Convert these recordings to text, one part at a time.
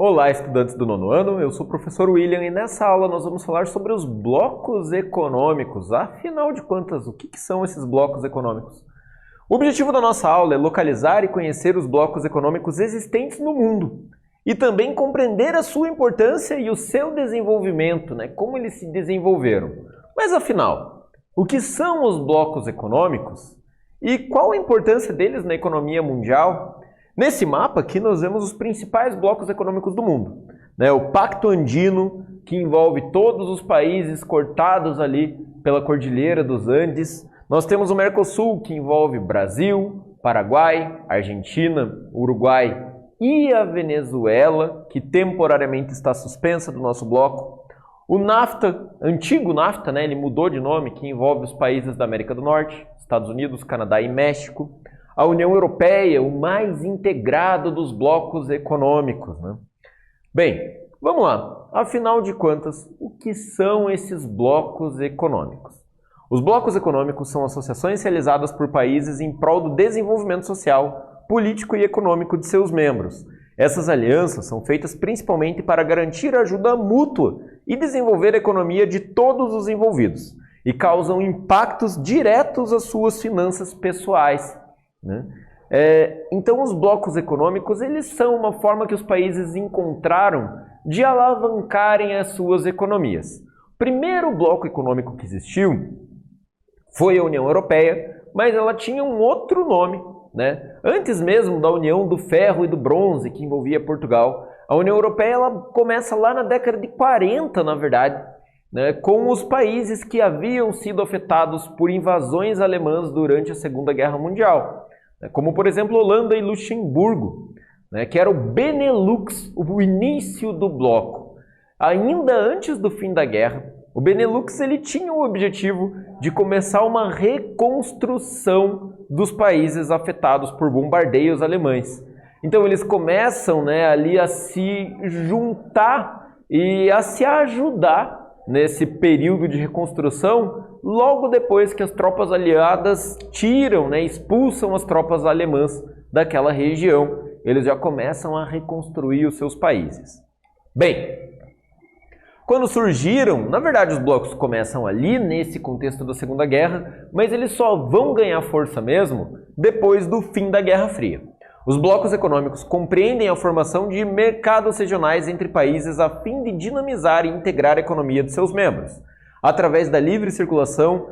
Olá, estudantes do nono ano, eu sou o professor William e nessa aula nós vamos falar sobre os blocos econômicos. Afinal de contas, o que são esses blocos econômicos? O objetivo da nossa aula é localizar e conhecer os blocos econômicos existentes no mundo e também compreender a sua importância e o seu desenvolvimento, como eles se desenvolveram. Mas afinal, o que são os blocos econômicos e qual a importância deles na economia mundial? Nesse mapa aqui nós vemos os principais blocos econômicos do mundo. O Pacto Andino, que envolve todos os países cortados ali pela Cordilheira dos Andes. Nós temos o Mercosul, que envolve Brasil, Paraguai, Argentina, Uruguai e a Venezuela, que temporariamente está suspensa do nosso bloco. O NAFTA, antigo NAFTA, ele mudou de nome, que envolve os países da América do Norte, Estados Unidos, Canadá e México. A União Europeia, o mais integrado dos blocos econômicos. Bem, vamos lá. Afinal de contas, o que são esses blocos econômicos? Os blocos econômicos são associações realizadas por países em prol do desenvolvimento social, político e econômico de seus membros. Essas alianças são feitas principalmente para garantir ajuda mútua e desenvolver a economia de todos os envolvidos e causam impactos diretos às suas finanças pessoais. Então os blocos econômicos eles são uma forma que os países encontraram de alavancarem as suas economias. O primeiro bloco econômico que existiu foi a União Europeia, mas ela tinha um outro nome. Antes mesmo da União do Ferro e do Bronze, que envolvia Portugal, a União Europeia ela começa lá na década de 40, na verdade, com os países que haviam sido afetados por invasões alemãs durante a Segunda Guerra Mundial. Como, por exemplo, Holanda e Luxemburgo, que era o Benelux, o início do bloco. Ainda antes do fim da guerra, o Benelux ele tinha o objetivo de começar uma reconstrução dos países afetados por bombardeios alemães. Então eles começam ali a se juntar e a se ajudar nesse período de reconstrução, logo depois que as tropas aliadas tiram, expulsam as tropas alemãs daquela região. Eles já começam a reconstruir os seus países. Bem, quando surgiram, na verdade os blocos começam ali nesse contexto da Segunda Guerra, mas eles só vão ganhar força mesmo depois do fim da Guerra Fria. Os blocos econômicos compreendem a formação de mercados regionais entre países a fim de dinamizar e integrar a economia de seus membros, através da livre circulação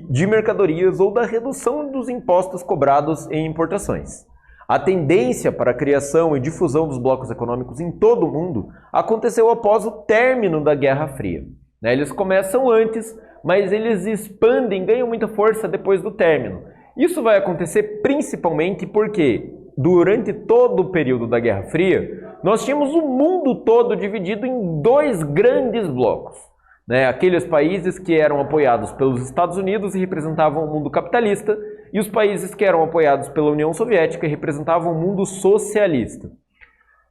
de mercadorias ou da redução dos impostos cobrados em importações. A tendência para a criação e difusão dos blocos econômicos em todo o mundo aconteceu após o término da Guerra Fria. Eles começam antes, mas eles expandem, ganham muita força depois do término. Isso vai acontecer principalmente porque durante todo o período da Guerra Fria, nós tínhamos o mundo todo dividido em dois grandes blocos. Aqueles países que eram apoiados pelos Estados Unidos e representavam o mundo capitalista, e os países que eram apoiados pela União Soviética e representavam o mundo socialista.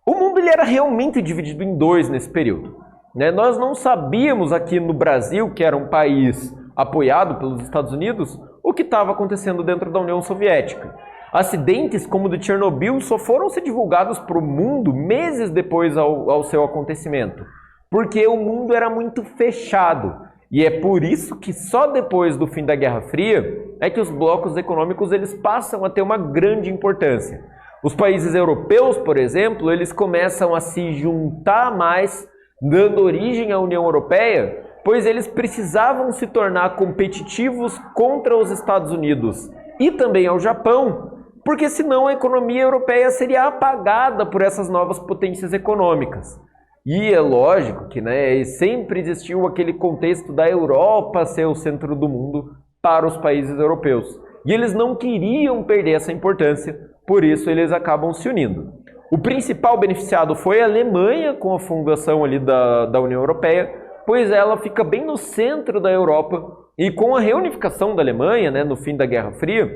O mundo ele era realmente dividido em dois nesse período. Nós não sabíamos aqui no Brasil, que era um país apoiado pelos Estados Unidos, o que estava acontecendo dentro da União Soviética. Acidentes como o de Chernobyl só foram ser divulgados para o mundo meses depois ao seu acontecimento, porque o mundo era muito fechado. E é por isso que só depois do fim da Guerra Fria é que os blocos econômicos eles passam a ter uma grande importância. Os países europeus, por exemplo, eles começam a se juntar mais, dando origem à União Europeia, pois eles precisavam se tornar competitivos contra os Estados Unidos e também ao Japão, porque senão a economia europeia seria apagada por essas novas potências econômicas. E é lógico que sempre existiu aquele contexto da Europa ser o centro do mundo para os países europeus. E eles não queriam perder essa importância, por isso eles acabam se unindo. O principal beneficiado foi a Alemanha com a fundação ali da União Europeia, pois ela fica bem no centro da Europa e com a reunificação da Alemanha, no fim da Guerra Fria,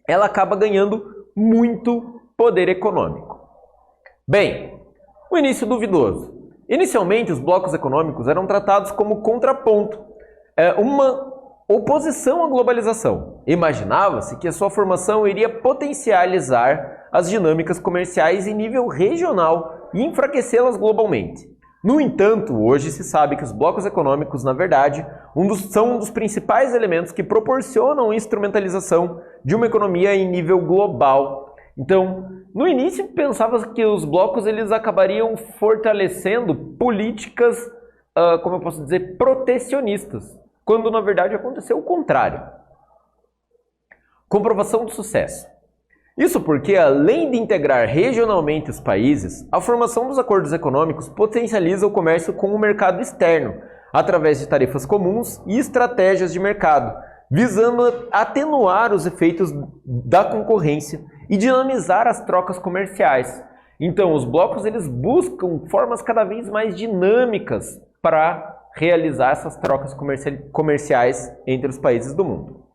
ela acaba ganhando muito poder econômico. Bem, o início duvidoso. Inicialmente, os blocos econômicos eram tratados como contraponto, uma oposição à globalização. Imaginava-se que a sua formação iria potencializar as dinâmicas comerciais em nível regional e enfraquecê-las globalmente. No entanto, hoje se sabe que os blocos econômicos, na verdade, são um dos principais elementos que proporcionam a instrumentalização de uma economia em nível global. Então, no início pensava que os blocos eles acabariam fortalecendo políticas, como eu posso dizer, protecionistas, quando na verdade aconteceu o contrário. Comprovação do sucesso. Isso porque, além de integrar regionalmente os países, a formação dos acordos econômicos potencializa o comércio com o mercado externo, através de tarifas comuns e estratégias de mercado, visando atenuar os efeitos da concorrência e dinamizar as trocas comerciais. Então, os blocos eles buscam formas cada vez mais dinâmicas para realizar essas trocas comerciais entre os países do mundo.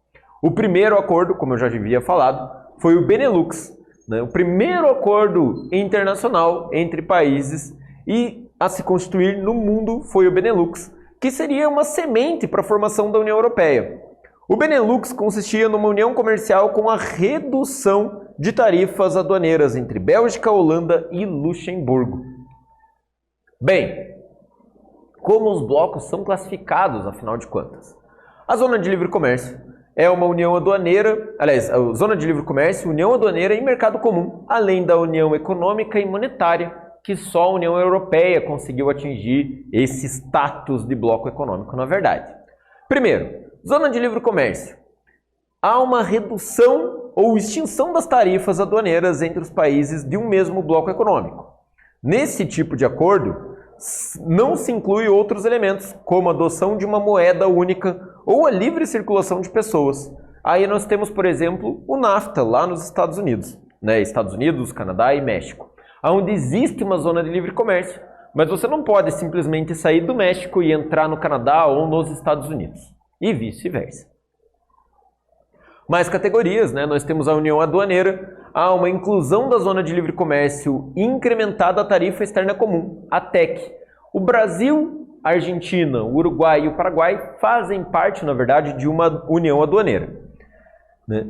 O primeiro acordo, como eu já havia falado, foi o Benelux, né? O primeiro acordo internacional entre países e a se constituir no mundo foi o Benelux, que seria uma semente para a formação da União Europeia. O Benelux consistia numa união comercial com a redução de tarifas aduaneiras entre Bélgica, Holanda e Luxemburgo. Bem, como os blocos são classificados, afinal de contas? A Zona de Livre Comércio é uma união aduaneira, aliás, a Zona de Livre Comércio, União Aduaneira e Mercado Comum, além da União Econômica e Monetária, que só a União Europeia conseguiu atingir esse status de bloco econômico, na verdade. Primeiro, Zona de Livre Comércio. Há uma redução ou extinção das tarifas aduaneiras entre os países de um mesmo bloco econômico. Nesse tipo de acordo, não se inclui outros elementos, como a adoção de uma moeda única ou a livre circulação de pessoas. Aí nós temos, por exemplo, o NAFTA, lá nos Estados Unidos, né? Estados Unidos, Canadá e México, onde existe uma zona de livre comércio, mas você não pode simplesmente sair do México e entrar no Canadá ou nos Estados Unidos, e vice-versa. Mais categorias, né? Nós temos a União Aduaneira, há uma inclusão da Zona de Livre Comércio incrementada à Tarifa Externa Comum, a TEC. O Brasil, a Argentina, o Uruguai e o Paraguai fazem parte, na verdade, de uma União Aduaneira, né?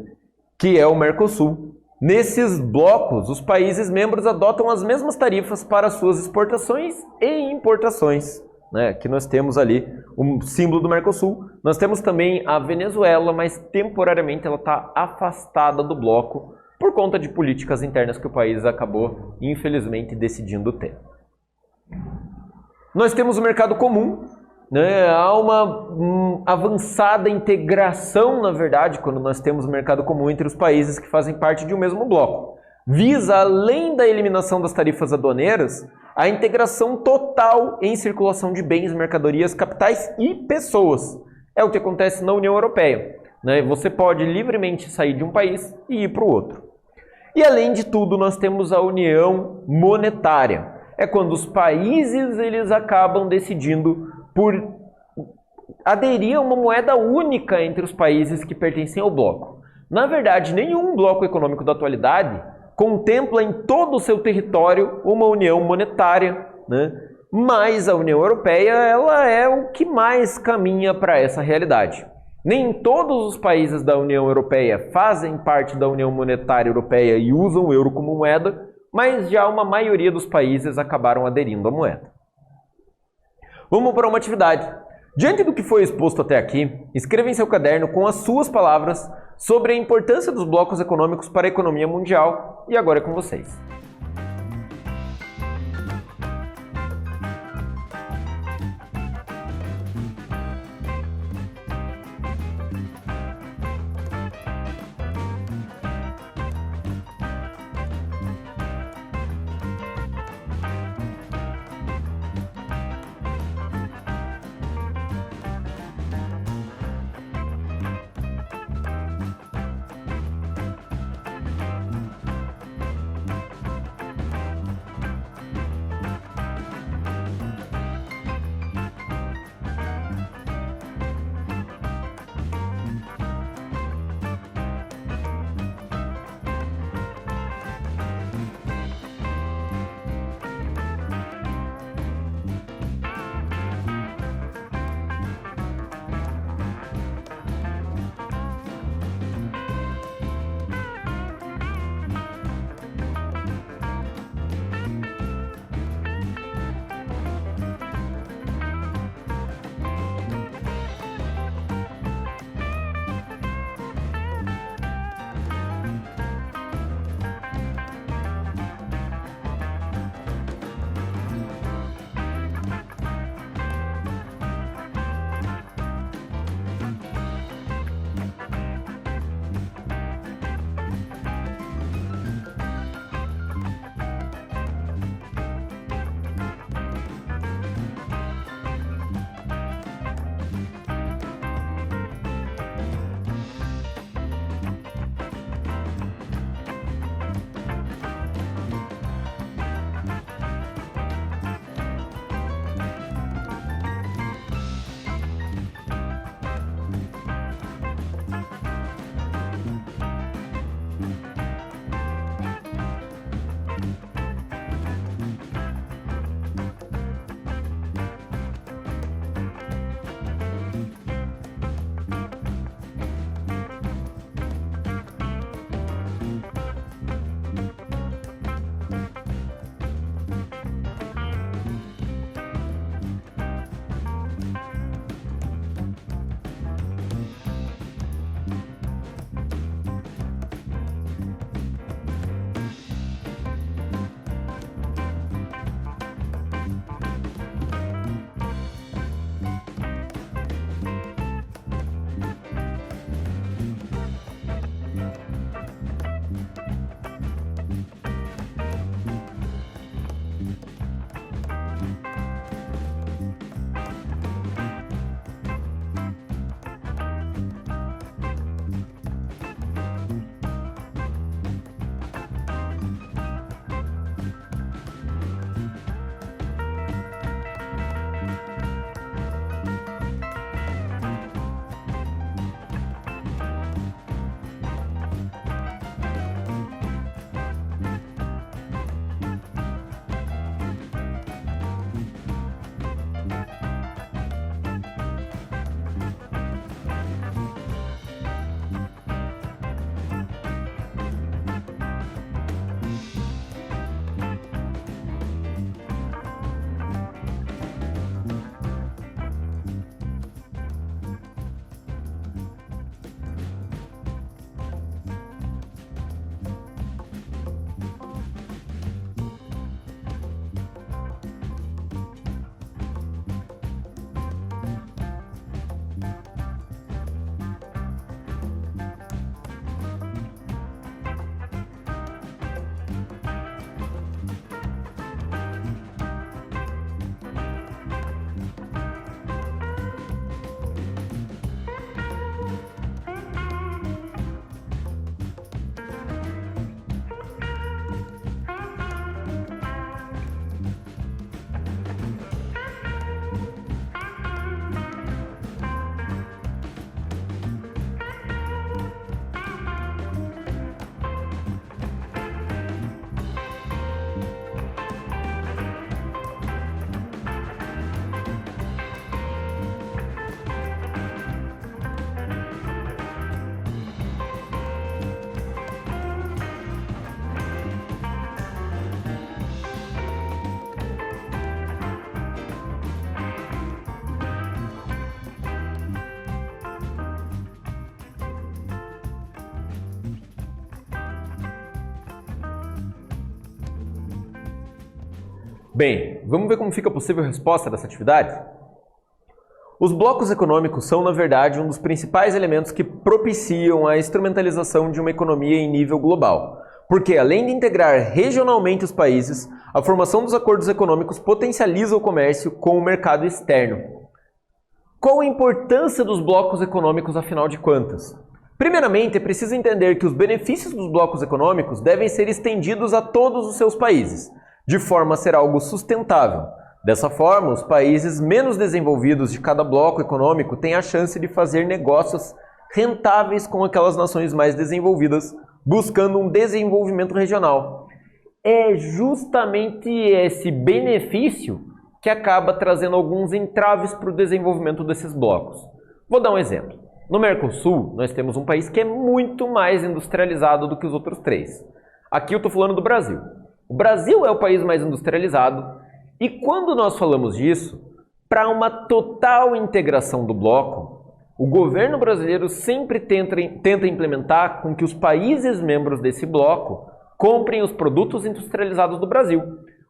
Que é o Mercosul. Nesses blocos, os países membros adotam as mesmas tarifas para suas exportações e importações, né? Aqui nós temos ali um símbolo do Mercosul. Nós temos também a Venezuela, mas temporariamente ela está afastada do bloco por conta de políticas internas que o país acabou, infelizmente, decidindo ter. Nós temos o mercado comum, né? Há uma avançada integração, na verdade, quando nós temos o mercado comum entre os países que fazem parte de um mesmo bloco. Visa, além da eliminação das tarifas aduaneiras, a integração total em circulação de bens, mercadorias, capitais e pessoas. É o que acontece na União Europeia, né? Você pode livremente sair de um país e ir para o outro. E além de tudo, nós temos a União Monetária. É quando os países eles acabam decidindo por aderir a uma moeda única entre os países que pertencem ao bloco. Na verdade, nenhum bloco econômico da atualidade contempla em todo o seu território uma união monetária, né? Mas a União Europeia ela é o que mais caminha para essa realidade. Nem todos os países da União Europeia fazem parte da União Monetária Europeia e usam o euro como moeda, mas já uma maioria dos países acabaram aderindo à moeda. Vamos para uma atividade. Diante do que foi exposto até aqui, escreva em seu caderno com as suas palavras sobre a importância dos blocos econômicos para a economia mundial. E agora é com vocês. Bem, vamos ver como fica a possível resposta dessa atividade? Os blocos econômicos são, na verdade, um dos principais elementos que propiciam a instrumentalização de uma economia em nível global, porque, além de integrar regionalmente os países, a formação dos acordos econômicos potencializa o comércio com o mercado externo. Qual a importância dos blocos econômicos, afinal de contas? Primeiramente, é preciso entender que os benefícios dos blocos econômicos devem ser estendidos a todos os seus países, de forma a ser algo sustentável. Dessa forma, os países menos desenvolvidos de cada bloco econômico têm a chance de fazer negócios rentáveis com aquelas nações mais desenvolvidas, buscando um desenvolvimento regional. É justamente esse benefício que acaba trazendo alguns entraves para o desenvolvimento desses blocos. Vou dar um exemplo. No Mercosul, nós temos um país que é muito mais industrializado do que os outros três. Aqui eu estou falando do Brasil. O Brasil é o país mais industrializado e quando nós falamos disso, para uma total integração do bloco, o governo brasileiro sempre tenta implementar com que os países membros desse bloco comprem os produtos industrializados do Brasil.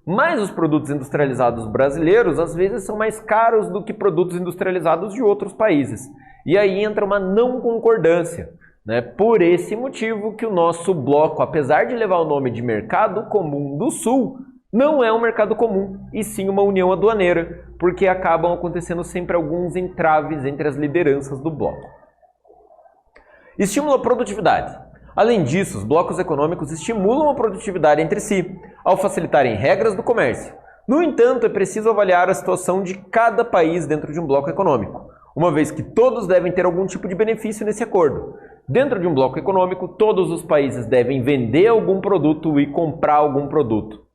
Mas os produtos industrializados brasileiros, às vezes, são mais caros do que produtos industrializados de outros países. E aí entra uma não concordância, né? Por esse motivo que o nosso bloco, apesar de levar o nome de Mercado Comum do Sul, não é um mercado comum, e sim uma união aduaneira, porque acabam acontecendo sempre alguns entraves entre as lideranças do bloco. Estimula a produtividade. Além disso, os blocos econômicos estimulam a produtividade entre si, ao facilitarem regras do comércio. No entanto, é preciso avaliar a situação de cada país dentro de um bloco econômico, uma vez que todos devem ter algum tipo de benefício nesse acordo. Dentro de um bloco econômico, todos os países devem vender algum produto e comprar algum produto.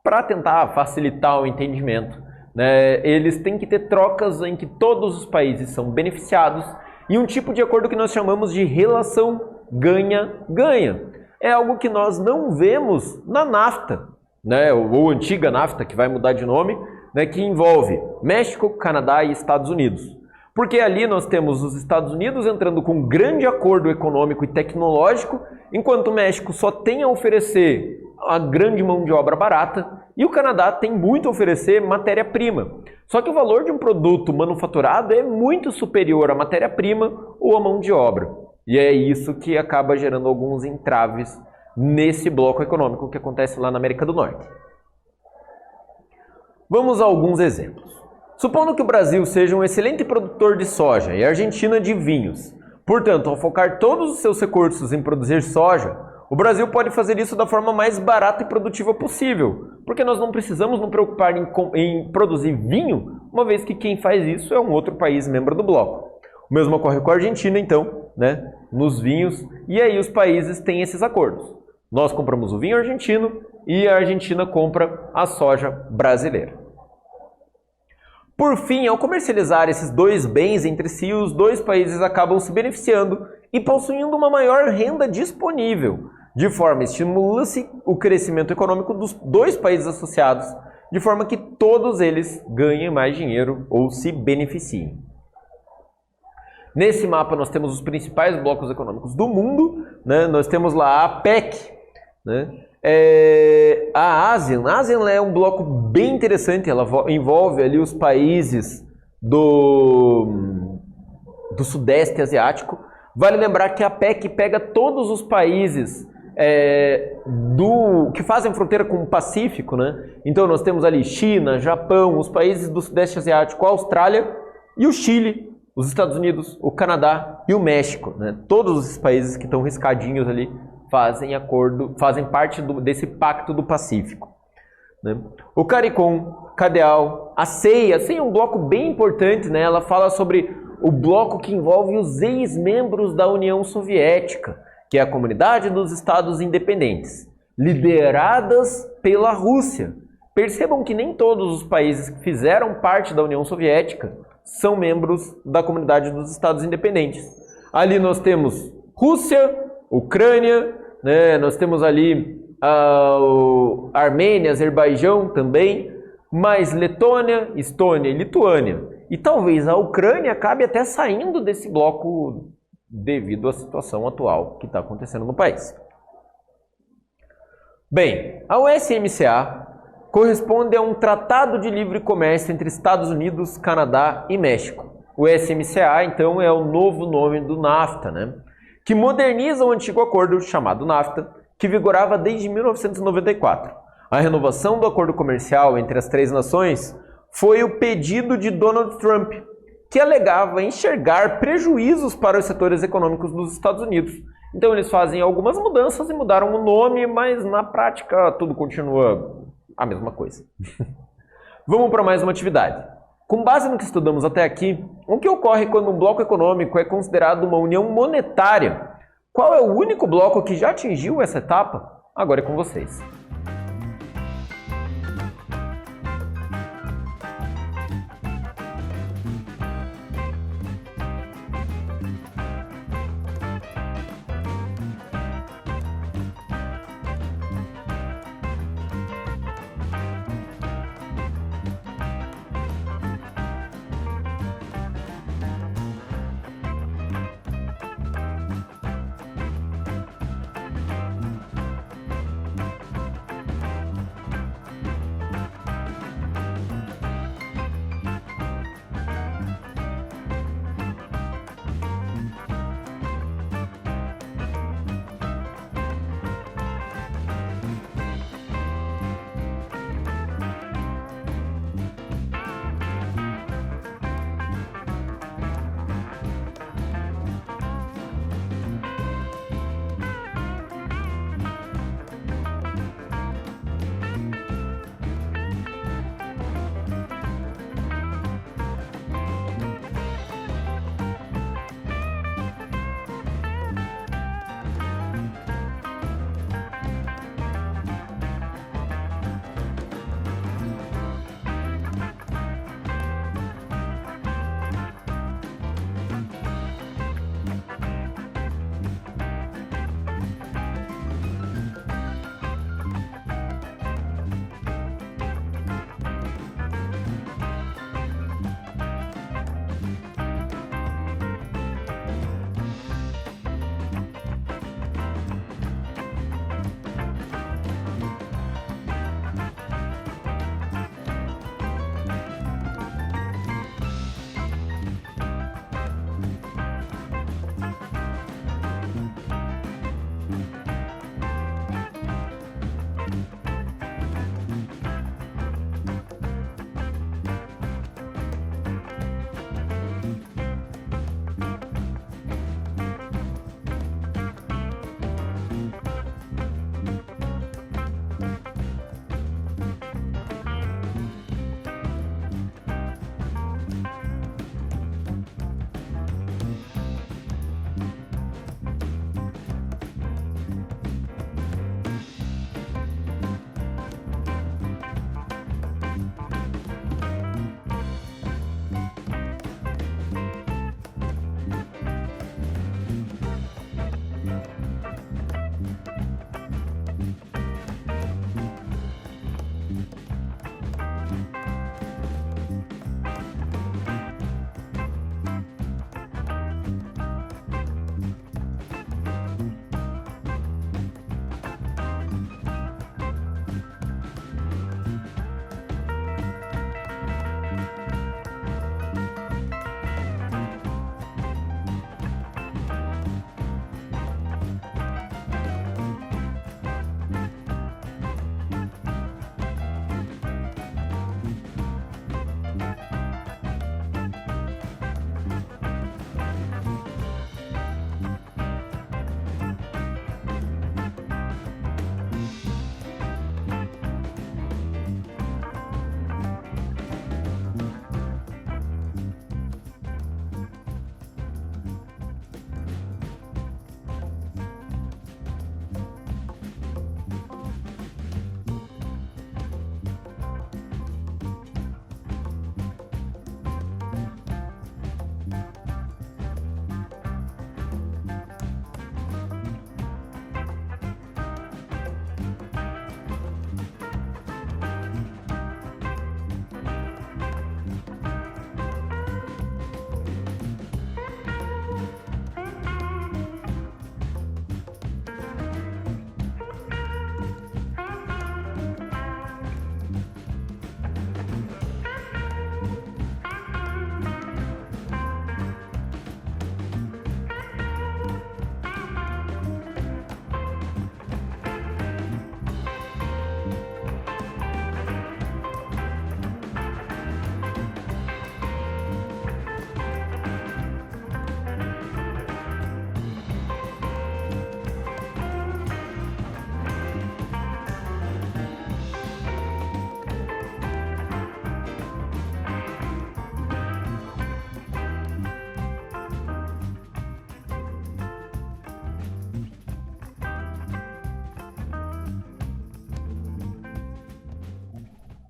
Para tentar facilitar o entendimento, né, eles têm que ter trocas em que todos os países são beneficiados e um tipo de acordo que nós chamamos de relação ganha-ganha. É algo que nós não vemos na NAFTA, né, ou antiga NAFTA, que vai mudar de nome, né, que envolve México, Canadá e Estados Unidos. Porque ali nós temos os Estados Unidos entrando com um grande acordo econômico e tecnológico, enquanto o México só tem a oferecer a grande mão de obra barata e o Canadá tem muito a oferecer matéria-prima. Só que o valor de um produto manufaturado é muito superior à matéria-prima ou à mão de obra. E é isso que acaba gerando alguns entraves nesse bloco econômico que acontece lá na América do Norte. Vamos a alguns exemplos. Supondo que o Brasil seja um excelente produtor de soja e a Argentina de vinhos. Portanto, ao focar todos os seus recursos em produzir soja, o Brasil pode fazer isso da forma mais barata e produtiva possível, porque nós não precisamos nos preocupar em produzir vinho, uma vez que quem faz isso é um outro país membro do bloco. O mesmo ocorre com a Argentina, então, né, nos vinhos, e aí os países têm esses acordos. Nós compramos o vinho argentino e a Argentina compra a soja brasileira. Por fim, ao comercializar esses dois bens entre si, os dois países acabam se beneficiando e possuindo uma maior renda disponível. De forma, estimula-se o crescimento econômico dos dois países associados, de forma que todos eles ganhem mais dinheiro ou se beneficiem. Nesse mapa nós temos os principais blocos econômicos do mundo, né? Nós temos lá a APEC, né? A ASEAN. A ASEAN é um bloco bem interessante, ela envolve ali os países do Sudeste Asiático. Vale lembrar que a APEC pega todos os países que fazem fronteira com o Pacífico, né? Então nós temos ali China, Japão, os países do Sudeste Asiático, a Austrália e o Chile, os Estados Unidos, o Canadá e o México, né? Todos esses países que estão riscadinhos ali fazem parte desse Pacto do Pacífico, né? O CARICOM, CADEAL, a CEI é um bloco bem importante, né? Ela fala sobre o bloco que envolve os ex-membros da União Soviética, que é a Comunidade dos Estados Independentes, lideradas pela Rússia. Percebam que nem todos os países que fizeram parte da União Soviética são membros da Comunidade dos Estados Independentes. Ali nós temos Rússia, Ucrânia, né? Nós temos ali Armênia, Azerbaijão também, mais Letônia, Estônia e Lituânia. E talvez a Ucrânia acabe até saindo desse bloco devido à situação atual que está acontecendo no país. Bem, a USMCA corresponde a um tratado de livre comércio entre Estados Unidos, Canadá e México. O USMCA, então, é o novo nome do NAFTA, né? Que moderniza o antigo acordo chamado NAFTA, que vigorava desde 1994. A renovação do acordo comercial entre as três nações foi o pedido de Donald Trump, que alegava enxergar prejuízos para os setores econômicos dos Estados Unidos. Então eles fazem algumas mudanças e mudaram o nome, mas na prática tudo continua a mesma coisa. Vamos para mais uma atividade. Com base no que estudamos até aqui, o que ocorre quando um bloco econômico é considerado uma união monetária? Qual é o único bloco que já atingiu essa etapa? Agora é com vocês.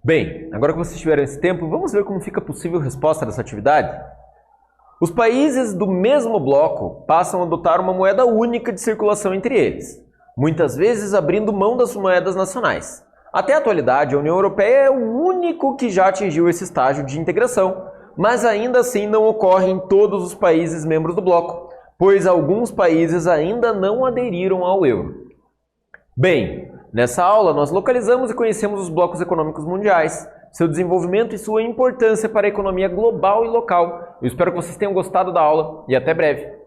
Bem, agora que vocês tiveram esse tempo, vamos ver como fica a possível resposta dessa atividade? Os países do mesmo bloco passam a adotar uma moeda única de circulação entre eles, muitas vezes abrindo mão das moedas nacionais. Até a atualidade, a União Europeia é o único que já atingiu esse estágio de integração, mas ainda assim não ocorre em todos os países membros do bloco, pois alguns países ainda não aderiram ao euro. Bem, nessa aula nós localizamos e conhecemos os blocos econômicos mundiais, seu desenvolvimento e sua importância para a economia global e local. Eu espero que vocês tenham gostado da aula e até breve!